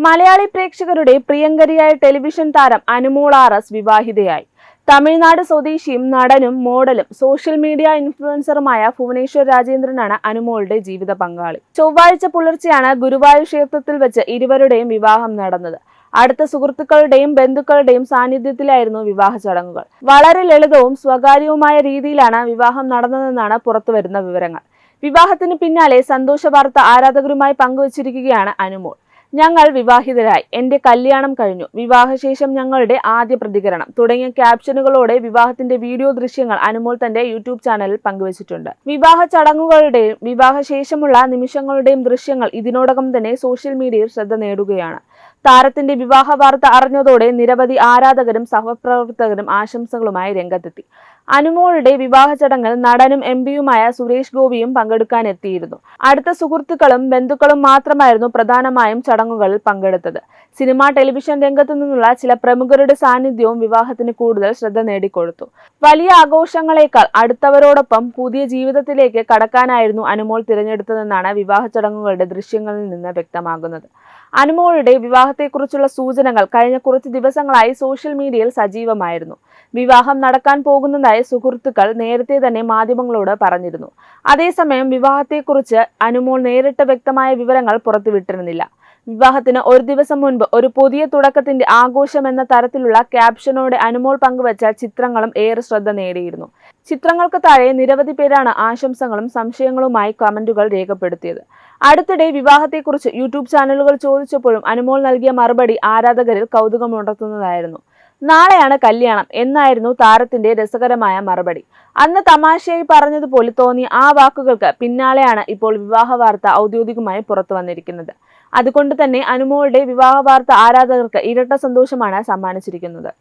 മലയാളി പ്രേക്ഷകരുടെ പ്രിയങ്കരിയായ ടെലിവിഷൻ താരം അനുമോൾ ആർ.എസ്. വിവാഹിതയായി. തമിഴ്നാട് സ്വദേശിയും നടനും മോഡലും സോഷ്യൽ മീഡിയ ഇൻഫ്ലുവൻസറുമായ ഭുവനേശ്വർ രാജേന്ദ്രനാണ് അനുമോളുടെ ജീവിത പങ്കാളി. ചൊവ്വാഴ്ച പുലർച്ചെയാണ് ഗുരുവായൂർ ക്ഷേത്രത്തിൽ വെച്ച് ഇരുവരുടെയും വിവാഹം നടന്നത്. അടുത്ത സുഹൃത്തുക്കളുടെയും ബന്ധുക്കളുടെയും സാന്നിധ്യത്തിലായിരുന്നു വിവാഹ ചടങ്ങുകൾ. വളരെ ലളിതവും സ്വകാര്യവുമായ രീതിയിലാണ് വിവാഹം നടന്നതെന്നാണ് പുറത്തുവരുന്ന വിവരങ്ങൾ. വിവാഹത്തിന് പിന്നാലെ സന്തോഷ വാർത്ത ആരാധകരുമായി പങ്കുവച്ചിരിക്കുകയാണ് അനുമോൾ. ഞങ്ങൾ വിവാഹിതരായി, എന്റെ കല്യാണം കഴിഞ്ഞു, വിവാഹശേഷം ഞങ്ങളുടെ ആദ്യ പ്രതികരണം തുടങ്ങിയ ക്യാപ്ഷനുകളോടെ വിവാഹത്തിന്റെ വീഡിയോ ദൃശ്യങ്ങൾ അനുമോൾ തന്റെ യൂട്യൂബ് ചാനലിൽ പങ്കുവച്ചിട്ടുണ്ട്. വിവാഹ ചടങ്ങുകളുടെയും വിവാഹശേഷമുള്ള നിമിഷങ്ങളുടെയും ദൃശ്യങ്ങൾ ഇതിനോടകം തന്നെ സോഷ്യൽ മീഡിയയിൽ ശ്രദ്ധ നേടുകയാണ്. താരത്തിന്റെ വിവാഹ വാർത്ത അറിഞ്ഞതോടെ നിരവധി ആരാധകരും സഹപ്രവർത്തകരും ആശംസകളുമായി രംഗത്തെത്തി. അനുമോളുടെ വിവാഹ ചടങ്ങിൽ നടനും എംപിയുമായ സുരേഷ് ഗോപിയും പങ്കെടുക്കാനെത്തിയിരുന്നു. അടുത്ത സുഹൃത്തുക്കളും ബന്ധുക്കളും മാത്രമായിരുന്നു പ്രധാനമായും ചടങ്ങുകളിൽ പങ്കെടുത്തത്. സിനിമ, ടെലിവിഷൻ രംഗത്തു നിന്നുള്ള ചില പ്രമുഖരുടെ സാന്നിധ്യവും വിവാഹത്തിന് കൂടുതൽ ശ്രദ്ധ നേടിക്കൊടുത്തു. വലിയ ആഘോഷങ്ങളെക്കാൾ അടുത്തവരോടൊപ്പം പുതിയ ജീവിതത്തിലേക്ക് കടക്കാനായിരുന്നു അനുമോൾ തിരഞ്ഞെടുത്തതെന്നാണ് വിവാഹ ചടങ്ങുകളുടെ ദൃശ്യങ്ങളിൽ നിന്ന് വ്യക്തമാകുന്നത്. അനുമോളുടെ വിവാഹത്തെക്കുറിച്ചുള്ള സൂചനകൾ കഴിഞ്ഞ കുറച്ച് ദിവസങ്ങളായി സോഷ്യൽ മീഡിയയിൽ സജീവമായിരുന്നു. വിവാഹം നടക്കാൻ പോകുന്നതായി സുഹൃത്തുക്കൾ നേരത്തെ തന്നെ മാധ്യമങ്ങളോട് പറഞ്ഞിരുന്നു. അതേസമയം വിവാഹത്തെക്കുറിച്ച് അനുമോൾ നേരിട്ട് വ്യക്തമായ വിവരങ്ങൾ പുറത്തുവിട്ടിരുന്നില്ല. വിവാഹത്തിന് ഒരു ദിവസം മുൻപ് ഒരു പുതിയ തുടക്കത്തിന്റെ ആഘോഷം എന്ന തരത്തിലുള്ള ക്യാപ്ഷനോടെ അനുമോൾ പങ്കുവച്ച ചിത്രങ്ങളും ഏറെ ശ്രദ്ധ നേടിയിരുന്നു. ചിത്രങ്ങൾക്ക് താഴെ നിരവധി പേരാണ് ആശംസകളും സംശയങ്ങളുമായി കമന്റുകൾ രേഖപ്പെടുത്തിയത്. അടുത്തിടെ വിവാഹത്തെക്കുറിച്ച് യൂട്യൂബ് ചാനലുകൾ ചോദിച്ചപ്പോഴും അനുമോൾ നൽകിയ മറുപടി ആരാധകരിൽ കൗതുകമുണർത്തുന്നതായിരുന്നു. നാളെയാണ് കല്യാണം എന്നായിരുന്നു താരത്തിന്റെ രസകരമായ മറുപടി. അന്ന് തമാശയായി പറഞ്ഞതുപോലെ തോന്നിയ ആ വാക്കുകൾക്ക് പിന്നാലെയാണ് ഇപ്പോൾ വിവാഹ വാർത്ത ഔദ്യോഗികമായി പുറത്തു വന്നിരിക്കുന്നത്. അതുകൊണ്ട് തന്നെ അനുമോളുടെ വിവാഹ വാർത്ത ആരാധകർക്ക് ഇരട്ട സന്തോഷമാണ് സമ്മാനിച്ചിരിക്കുന്നത്.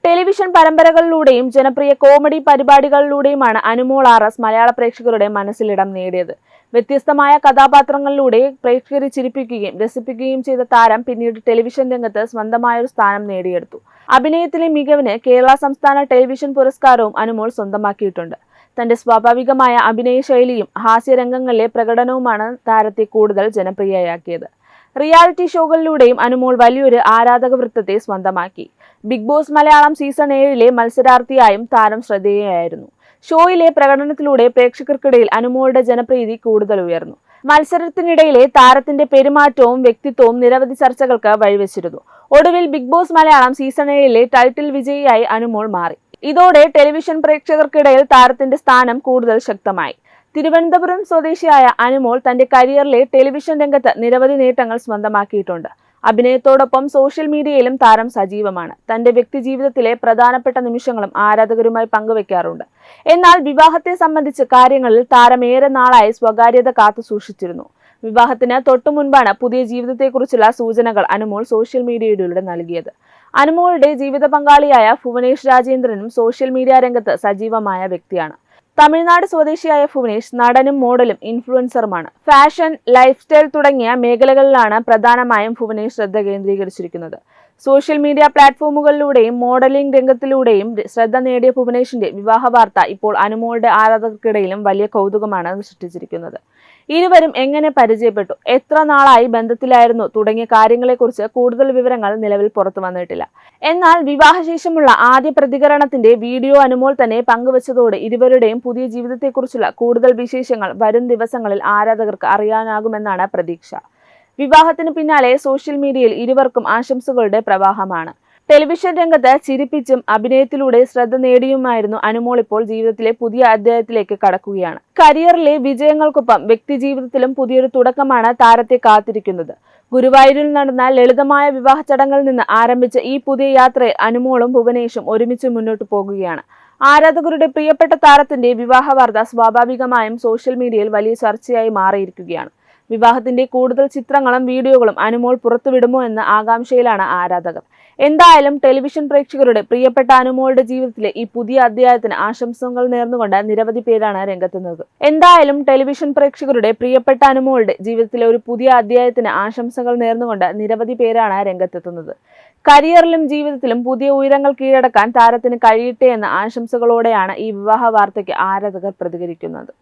ടെലിവിഷൻ പരമ്പരകളിലൂടെയും ജനപ്രിയ കോമഡി പരിപാടികളിലൂടെയുമാണ് അനുമോൾ ആർ.എസ്. മലയാള പ്രേക്ഷകരുടെ മനസ്സിലിടം നേടിയത്. വ്യത്യസ്തമായ കഥാപാത്രങ്ങളിലൂടെ പ്രേക്ഷകരെ ചിരിപ്പിക്കുകയും രസിപ്പിക്കുകയും ചെയ്ത താരം പിന്നീട് ടെലിവിഷൻ രംഗത്ത് സ്വന്തമായൊരു സ്ഥാനം നേടിയെടുത്തു. അഭിനയത്തിലെ മികവിന് കേരള സംസ്ഥാന ടെലിവിഷൻ പുരസ്കാരവും അനുമോൾ സ്വന്തമാക്കിയിട്ടുണ്ട്. തന്റെ സ്വാഭാവികമായ അഭിനയ ശൈലിയും ഹാസ്യരംഗങ്ങളിലെ പ്രകടനവുമാണ് താരത്തെ കൂടുതൽ ജനപ്രിയയാക്കിയത്. റിയാലിറ്റി ഷോകളിലൂടെയും അനുമോൾ വലിയൊരു ആരാധക വൃത്തത്തെ സ്വന്തമാക്കി. ബിഗ് ബോസ് മലയാളം സീസൺ 7-ലെ മത്സരാർത്ഥിയായും താരം ശ്രദ്ധേയയായിരുന്നു. ഷോയിലെ പ്രകടനത്തിലൂടെ പ്രേക്ഷകർക്കിടയിൽ അനുമോളുടെ ജനപ്രീതി കൂടുതൽ ഉയർന്നു. മത്സരത്തിനിടയിലെ താരത്തിന്റെ പെരുമാറ്റവും വ്യക്തിത്വവും നിരവധി ചർച്ചകൾക്ക് വഴിവെച്ചിരുന്നു. ഒടുവിൽ ബിഗ് ബോസ് മലയാളം സീസൺ 7-ലെ ടൈറ്റിൽ വിജയിയായി അനുമോൾ മാറി. ഇതോടെ ടെലിവിഷൻ പ്രേക്ഷകർക്കിടയിൽ താരത്തിന്റെ സ്ഥാനം കൂടുതൽ ശക്തമായി. തിരുവനന്തപുരം സ്വദേശിയായ അനുമോൾ തന്റെ കരിയറിലെ ടെലിവിഷൻ രംഗത്ത് നിരവധി നേട്ടങ്ങൾ സ്വന്തമാക്കിയിട്ടുണ്ട്. അഭിനയത്തോടൊപ്പം സോഷ്യൽ മീഡിയയിലും താരം സജീവമാണ്. തന്റെ വ്യക്തിജീവിതത്തിലെ പ്രധാനപ്പെട്ട നിമിഷങ്ങളും ആരാധകരുമായി പങ്കുവെക്കാറുണ്ട്. എന്നാൽ വിവാഹത്തെ സംബന്ധിച്ച കാര്യങ്ങളിൽ താരം ഏറെ നാളായി സ്വകാര്യത കാത്തു സൂക്ഷിച്ചിരുന്നു. വിവാഹത്തിന് തൊട്ടു മുൻപാണ് പുതിയ ജീവിതത്തെക്കുറിച്ചുള്ള സൂചനകൾ അനുമോൾ സോഷ്യൽ മീഡിയയിലൂടെ നൽകിയത്. അനുമോളുടെ ജീവിത പങ്കാളിയായ ഭുവനേഷ് രാജേന്ദ്രനും സോഷ്യൽ മീഡിയ രംഗത്ത് സജീവമായ വ്യക്തിയാണ്. തമിഴ്നാട് സ്വദേശിയായ ഭുവനേഷ് നടനും മോഡലും ഇൻഫ്ലുവൻസറുമാണ്. ഫാഷൻ, ലൈഫ് സ്റ്റൈൽ തുടങ്ങിയ മേഖലകളിലാണ് പ്രധാനമായും ഭുവനേഷ് ശ്രദ്ധ കേന്ദ്രീകരിച്ചിരിക്കുന്നത്. സോഷ്യൽ മീഡിയ പ്ലാറ്റ്ഫോമുകളിലൂടെയും മോഡലിംഗ് രംഗത്തിലൂടെയും ശ്രദ്ധ നേടിയ ഭുവനേഷിന്റെ വിവാഹ വാർത്ത ഇപ്പോൾ അനുമോളുടെ ആരാധകർക്കിടയിലും വലിയ കൗതുകമാണ് സൃഷ്ടിച്ചിരിക്കുന്നത്. ഇരുവരും എങ്ങനെ പരിചയപ്പെട്ടു, എത്ര നാളായി ബന്ധത്തിലായിരുന്നു തുടങ്ങിയ കാര്യങ്ങളെക്കുറിച്ച് കൂടുതൽ വിവരങ്ങൾ നിലവിൽ പുറത്തു വന്നിട്ടില്ല. എന്നാൽ വിവാഹശേഷമുള്ള ആദ്യ പ്രതികരണത്തിന്റെ വീഡിയോ അനുമോൾ തന്നെ പങ്കുവച്ചതോടെ ഇരുവരുടെയും പുതിയ ജീവിതത്തെക്കുറിച്ചുള്ള കൂടുതൽ വിശേഷങ്ങൾ വരും ദിവസങ്ങളിൽ ആരാധകർക്ക് അറിയാനാകുമെന്നാണ് പ്രതീക്ഷ. വിവാഹത്തിന് പിന്നാലെ സോഷ്യൽ മീഡിയയിൽ ഇരുവർക്കും ആശംസകളുടെ പ്രവാഹമാണ്. ടെലിവിഷൻ രംഗത്ത് ചിരിപ്പിച്ചും അഭിനയത്തിലൂടെ ശ്രദ്ധ നേടിയുമായിരുന്നു അനുമോൾ ഇപ്പോൾ ജീവിതത്തിലെ പുതിയ അധ്യായത്തിലേക്ക് കടക്കുകയാണ്. കരിയറിലെ വിജയങ്ങൾക്കൊപ്പം വ്യക്തിജീവിതത്തിലും പുതിയൊരു തുടക്കമാണ് താരത്തെ കാത്തിരിക്കുന്നത്. ഗുരുവായൂരിൽ നടന്ന ലളിതമായ വിവാഹ ചടങ്ങിൽ നിന്ന് ആരംഭിച്ച ഈ പുതിയ യാത്രയിൽ അനുമോളും ഭുവനേഷും ഒരുമിച്ച് മുന്നോട്ട് പോകുകയാണ്. ആരാധകരുടെ പ്രിയപ്പെട്ട താരത്തിന്റെ വിവാഹ വാർത്ത സ്വാഭാവികമായും സോഷ്യൽ മീഡിയയിൽ വലിയ ചർച്ചയായി മാറിയിരിക്കുകയാണ്. വിവാഹത്തിന്റെ കൂടുതൽ ചിത്രങ്ങളും വീഡിയോകളും അനുമോൾ പുറത്തുവിടുമോ എന്ന ആകാംക്ഷയിലാണ് ആരാധകർ. എന്തായാലും ടെലിവിഷൻ പ്രേക്ഷകരുടെ പ്രിയപ്പെട്ട അനുമോളുടെ ജീവിതത്തിലെ ഈ പുതിയ അധ്യായത്തിന് ആശംസകൾ നേർന്നുകൊണ്ട് നിരവധി പേരാണ് രംഗത്തുന്നത്. എന്തായാലും ടെലിവിഷൻ പ്രേക്ഷകരുടെ പ്രിയപ്പെട്ട അനുമോളുടെ ജീവിതത്തിലെ ഒരു പുതിയ അധ്യായത്തിന് ആശംസകൾ നേർന്നുകൊണ്ട് നിരവധി പേരാണ് രംഗത്തെത്തുന്നത്. കരിയറിലും ജീവിതത്തിലും പുതിയ ഉയരങ്ങൾ കീഴടക്കാൻ താരത്തിന് കഴിയട്ടെ എന്ന ആശംസകളോടെയാണ് ഈ വിവാഹ വാർത്തയ്ക്ക് ആരാധകർ പ്രതികരിക്കുന്നത്.